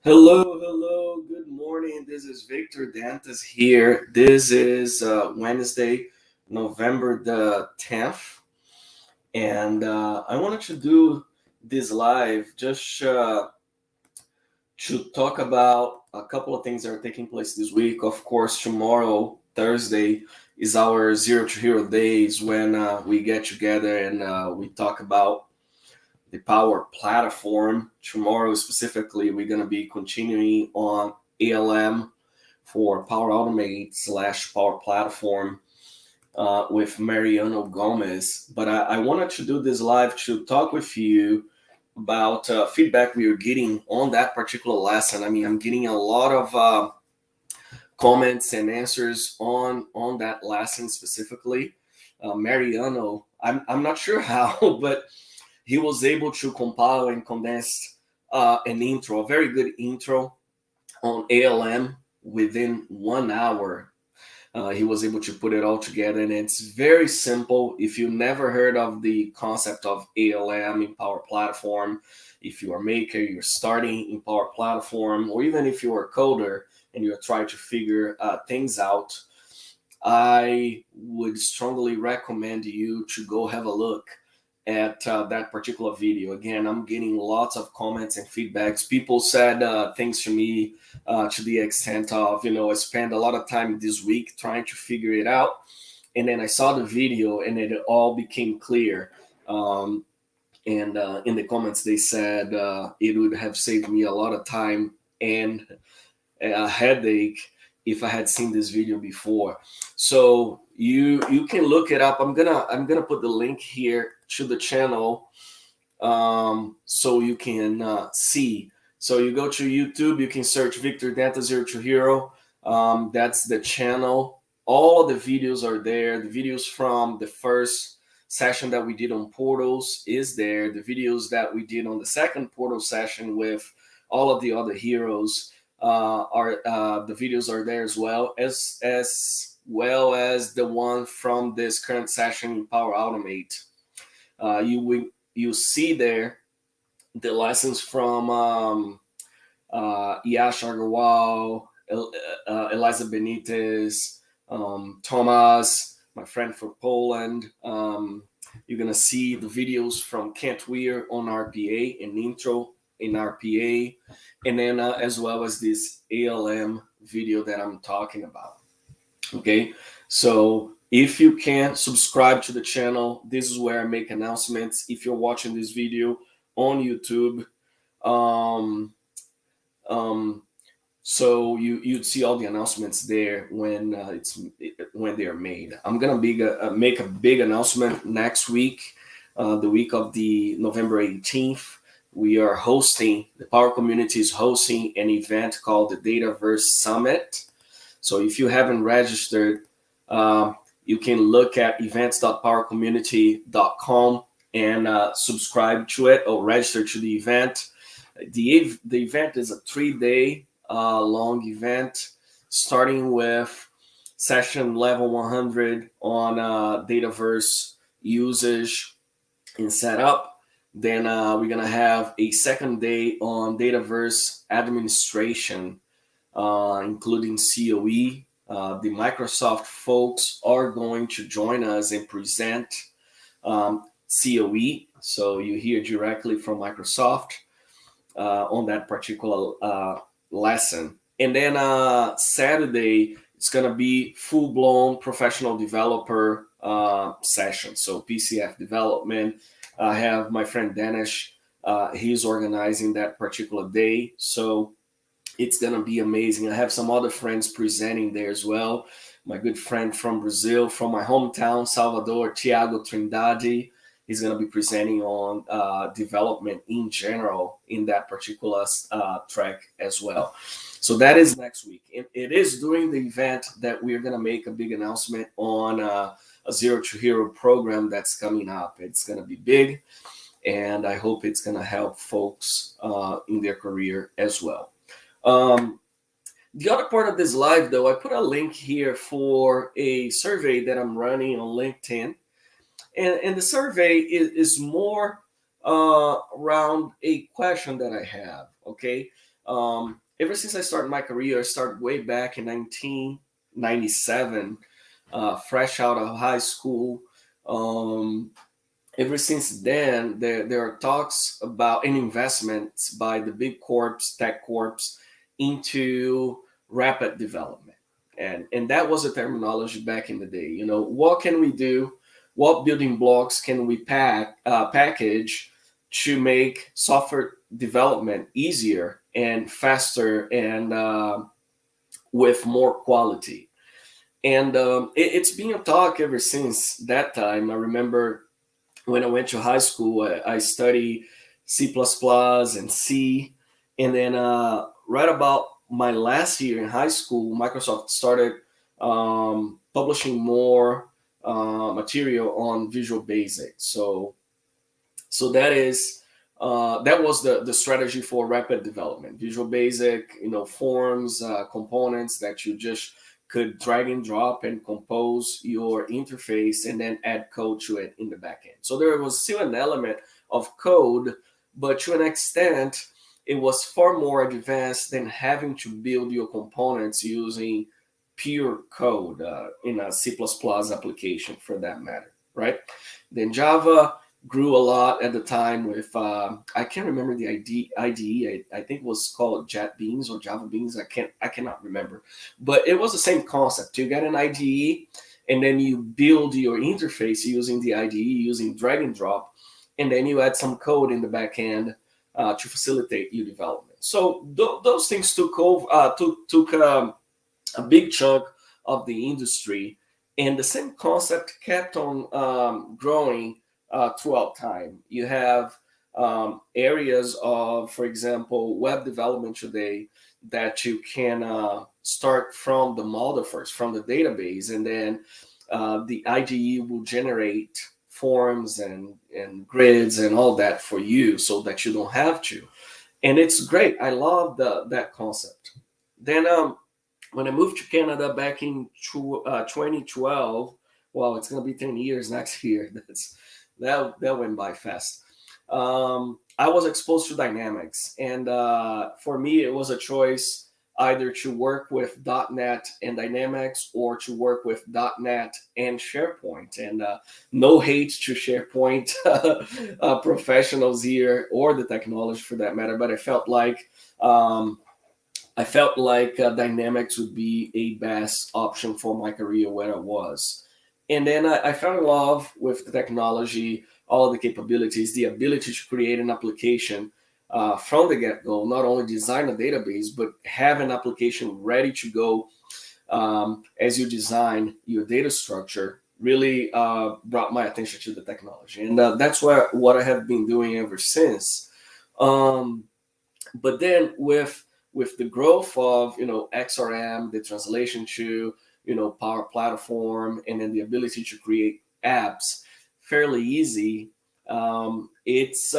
Hello, good morning. This is Victor Dantas here. This is Wednesday, November the 10th, and I wanted to do this live just to talk about a couple of things that are taking place this week. Of course, tomorrow, Thursday, is our Zero to Hero Days when we get together and we talk about the Power Platform. Tomorrow, specifically, we're going to be continuing on ALM for Power Automate / Power Platform with Mariano Gomez. But I wanted to do this live to talk with you about feedback we are getting on that particular lesson. I mean, I'm getting a lot of comments and answers on that lesson specifically. Mariano, I'm not sure how, but he was able to compile and condense an intro, a very good intro on ALM within 1 hour. He was able to put it all together, and it's very simple. If you never heard of the concept of ALM in Power Platform, if you're a maker, you're starting in Power Platform, or even if you're a coder and you're trying to figure things out, I would strongly recommend you to go have a look at that particular video. Again, I'm getting lots of comments and feedbacks. People said things to me to the extent of, I spent a lot of time this week trying to figure it out. And then I saw the video and it all became clear. And in the comments, they said it would have saved me a lot of time and a headache if I had seen this video before. So you can look it up. I'm gonna put the link here to the channel so you can see. So you go to YouTube, you can search Victor Dantas Zero to Hero. That's the channel. All of the videos are there. The videos from the first session that we did on portals is there. The videos that we did on the second portal session with all of the other heroes are the videos are there as well as the one from this current session in Power Automate. You see there the lessons from Yash Agarwal, Eliza Benitez, Thomas, my friend from Poland. You're gonna see the videos from Kent Weir on RPA and intro in RPA, and then as well as this ALM video that I'm talking about. Okay, so if you can subscribe to the channel, this is where I make announcements. If you're watching this video on YouTube, so you'd see all the announcements there when they are made. I'm gonna make a big announcement next week, the week of the November 18th. We are hosting, the Power Community is hosting an event called the Dataverse Summit. So if you haven't registered, you can look at events.powercommunity.com and subscribe to it or register to the event. The event is a 3-day long event, starting with session level 100 on Dataverse usage and setup. Then we're gonna have a second day on Dataverse administration, including COE. The Microsoft folks are going to join us and present COE. So you hear directly from Microsoft on that particular lesson. And then Saturday, it's going to be full-blown professional developer session. So PCF development. I have my friend Danish. He's organizing that particular day. So it's going to be amazing. I have some other friends presenting there as well. My good friend from Brazil, from my hometown, Salvador, Tiago Trindade. He's going to be presenting on development in general in that particular track as well. So that is next week. It is during the event that we're going to make a big announcement on a Zero to Hero program that's coming up. It's going to be big, and I hope it's going to help folks in their career as well. The other part of this live, though, I put a link here for a survey that I'm running on LinkedIn. And the survey is more around a question that I have, okay? Ever since I started my career, I started way back in 1997, fresh out of high school. Um, Ever since then, there are talks about and investments by the big corps, tech corps, into rapid development, and that was a terminology back in the day. You know, what can we do? What building blocks can we package to make software development easier and faster and with more quality? And it's been a talk ever since that time. I remember when I went to high school, I studied C++ and C. And then right about my last year in high school, Microsoft started publishing more material on Visual Basic. So that was the strategy for rapid development. Visual Basic, you know, forms, components that you just could drag and drop and compose your interface and then add code to it in the backend. So there was still an element of code, but to an extent, it was far more advanced than having to build your components using pure code in a C++ application for that matter, right? Then Java grew a lot at the time with I can't remember the IDE. I think it was called JetBeans or Java Beans. I cannot remember, but it was the same concept. You get an IDE, and then you build your interface using the IDE using drag and drop, and then you add some code in the back end to facilitate your development. So those things took a big chunk of the industry, and the same concept kept on growing throughout time. You have areas of, for example, web development today that you can start from the model first, from the database, and then the IDE will generate forms and grids and all that for you so that you don't have to. And it's great. I love that concept. Then when I moved to Canada back in 2012, well, it's going to be 10 years next year. That went by fast. I was exposed to Dynamics, and for me, it was a choice either to work with .NET and Dynamics or to work with .NET and SharePoint. And no hate to SharePoint professionals here or the technology for that matter, but I felt like Dynamics would be a best option for my career where I was. And then I fell in love with the technology, all of the capabilities, the ability to create an application from the get-go, not only design a database, but have an application ready to go as you design your data structure really brought my attention to the technology. And that's what I have been doing ever since. But then with the growth of XRM, the translation to Power Platform, and then the ability to create apps fairly easy, it's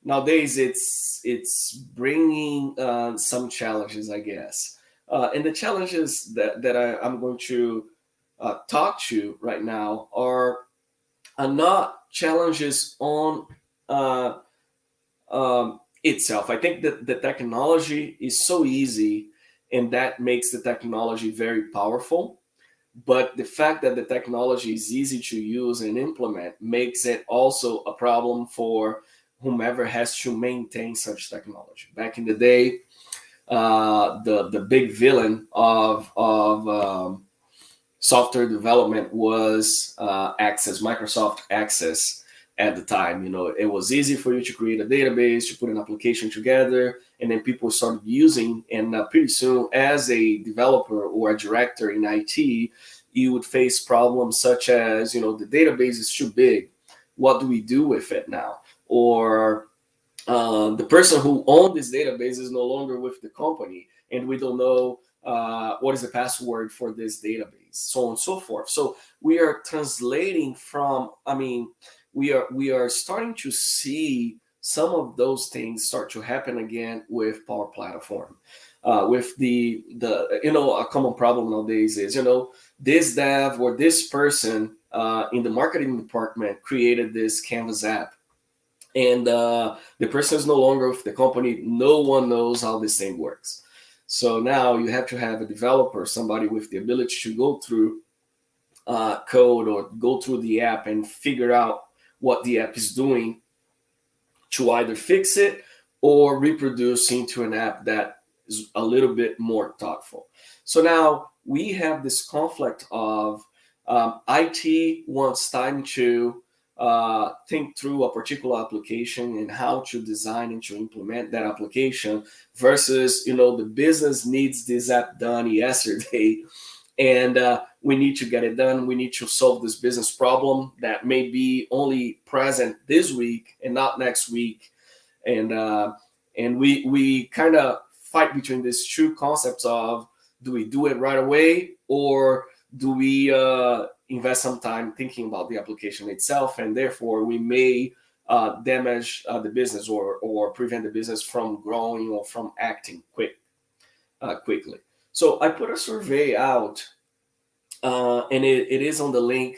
nowadays it's bringing some challenges, I guess. And the challenges that I'm going to talk to right now are not challenges on itself. I think that the technology is so easy, and that makes the technology very powerful. But the fact that the technology is easy to use and implement makes it also a problem for whomever has to maintain such technology. Back in the day, the big villain of software development was Access, Microsoft Access. At the time, it was easy for you to create a database, to put an application together, and then people started using. And pretty soon, as a developer or a director in IT, you would face problems such as, the database is too big. What do we do with it now? Or the person who owned this database is no longer with the company, and we don't know what is the password for this database, so on and so forth. So we are translating from, we are starting to see some of those things start to happen again with Power Platform. With the a common problem nowadays is, this dev or this person in the marketing department created this Canvas app. and the person is no longer with the company. No one knows how this thing works. So now you have to have a developer, somebody with the ability to go through code or go through the app and figure out what the app is doing to either fix it or reproduce into an app that is a little bit more thoughtful. So now we have this conflict of IT wants time to think through a particular application and how to design and to implement that application versus, the business needs this app done yesterday, and we need to get it done. We need to solve this business problem that may be only present this week and not next week. And we kind of fight between these two concepts of, do we do it right away, or do we invest some time thinking about the application itself, and therefore we may damage the business, or prevent the business from growing or from acting quickly. So I put a survey out, and it is on the link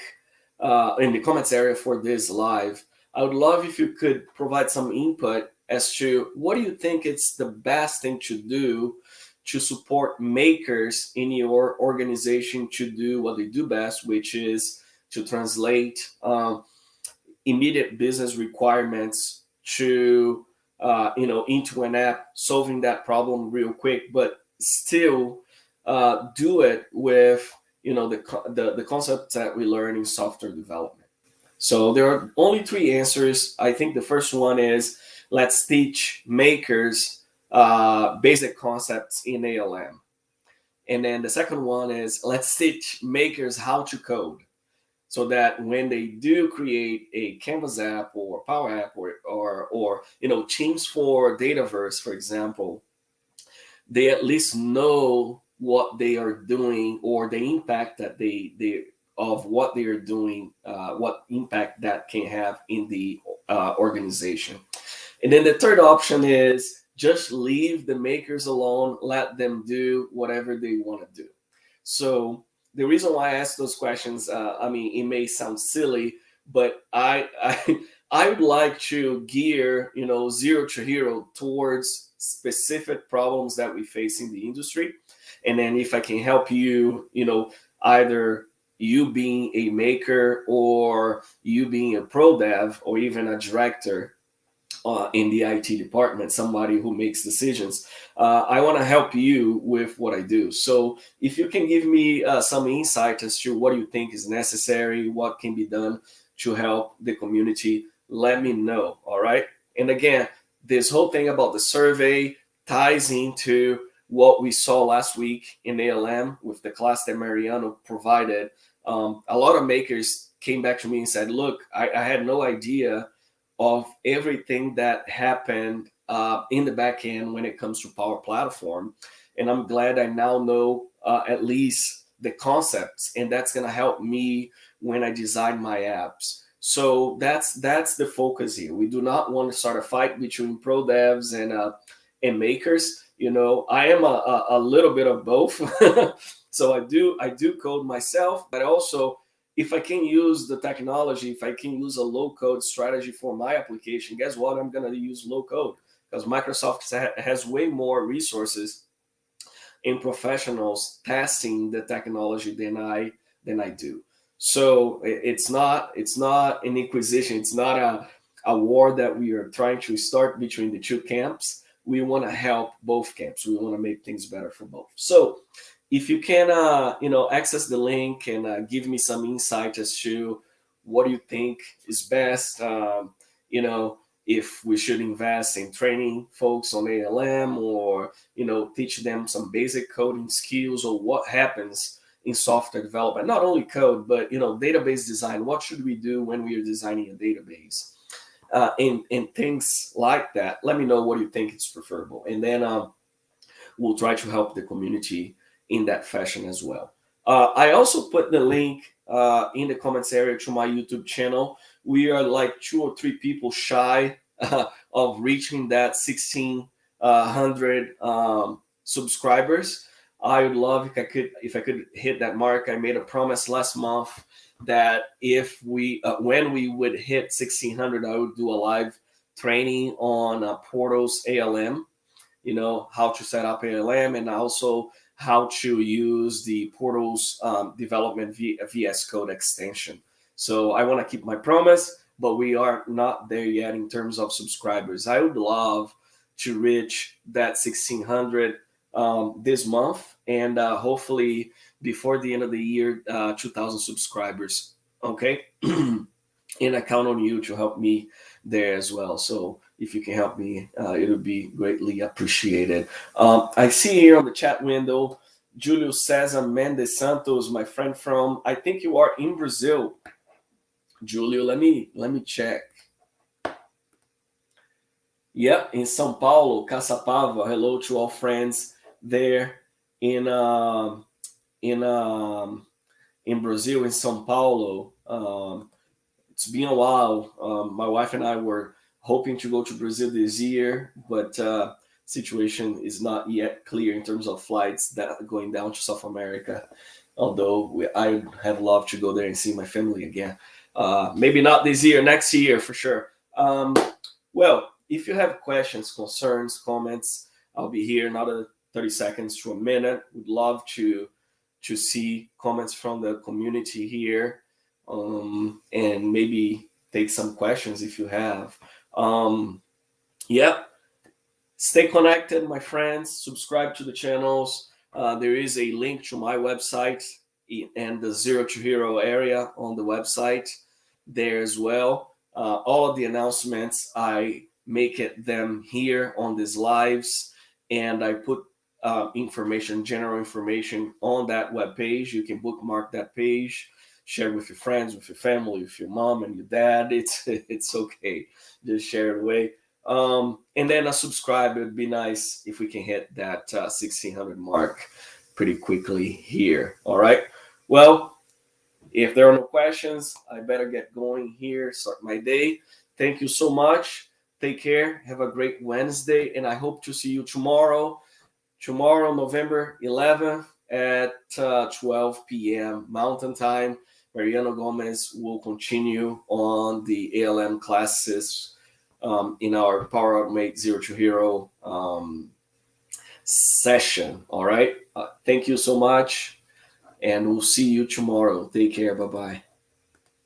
in the comments area for this live. I would love if you could provide some input as to what do you think it's the best thing to do to support makers in your organization to do what they do best, which is to translate immediate business requirements to into an app, solving that problem real quick, but still do it with the concepts that we learn in software development. So there are only three answers. I think the first one is, let's teach makers basic concepts in ALM. And then the second one is, let's teach makers how to code, so that when they do create a Canvas app or Power App or Teams for Dataverse, for example, they at least know what they are doing, or the impact that they of what they are doing, what impact that can have in the organization. And then the third option is, just leave the makers alone, let them do whatever they want to do. So the reason why I ask those questions, it may sound silly, but I would like to gear Zero to Hero towards specific problems that we face in the industry. And then if I can help you, either you being a maker, or you being a pro dev, or even a director in the IT department, somebody who makes decisions, I want to help you with what I do. So if you can give me some insight as to what you think is necessary, what can be done to help the community, let me know. All right. And again, this whole thing about the survey ties into what we saw last week in ALM with the class that Mariano provided. A lot of makers came back to me and said, look, I had no idea of everything that happened in the back end when it comes to Power Platform. And I'm glad I now know at least the concepts, and that's going to help me when I design my apps. So that's the focus here. We do not want to start a fight between pro devs and makers. I am a little bit of both. So I do code myself, but also, if I can use the technology, if I can use a low code strategy for my application, guess what? I'm going to use low code, because Microsoft has way more resources and professionals testing the technology than I do. So it's not an inquisition. It's not a war that we are trying to start between the two camps. We want to help both camps. We want to make things better for both. So if you can, access the link and give me some insight as to what you think is best, if we should invest in training folks on ALM, or, teach them some basic coding skills, or what happens in software development, not only code, but, database design. What should we do when we are designing a database? And things like that. Let me know what you think is preferable. And then we'll try to help the community in that fashion as well. I also put the link in the comments area to my YouTube channel. We are like 2 or 3 people shy of reaching that 1,600 subscribers. I would love if I could hit that mark. I made a promise last month that if when we would hit 1,600, I would do a live training on Portal's ALM, how to set up ALM, and also how to use the Portal's development VS Code extension. So I want to keep my promise, but we are not there yet in terms of subscribers. I would love to reach that 1,600 this month, and hopefully before the end of the year, 2,000 subscribers. Okay. And I count on you to help me there as well. So if you can help me, it would be greatly appreciated. I see here on the chat window, Julio Cesar Mendes Santos, my friend from, I think you are in Brazil. Julio, let me check. Yeah, in São Paulo, Caçapava. Hello to all friends there in Brazil, in São Paulo. It's been a while. My wife and I were hoping to go to Brazil this year, but situation is not yet clear in terms of flights that going down to South America. Although I have loved to go there and see my family again. Maybe not this year, next year for sure. Well, if you have questions, concerns, comments, I'll be here another 30 seconds to a minute. Would love to see comments from the community here, and maybe take some questions if you have. Yeah, stay connected, my friends. Subscribe to the channels. There is a link to my website and the Zero to Hero area on the website there as well. All of the announcements, I make them here on these lives, and I put information, general information on that webpage. You can bookmark that page, share with your friends, with your family, with your mom and your dad. It's okay. Just share it away. And then a subscribe. It would be nice if we can hit that 1,600 mark pretty quickly here. All right. Well, if there are no questions, I better get going here, start my day. Thank you so much. Take care. Have a great Wednesday, and I hope to see you tomorrow. Tomorrow, November 11th at 12 p.m. Mountain Time. Mariano Gomez will continue on the ALM classes in our Power Automate Zero to Hero session. All right. Thank you so much, and we'll see you tomorrow. Take care. Bye-bye.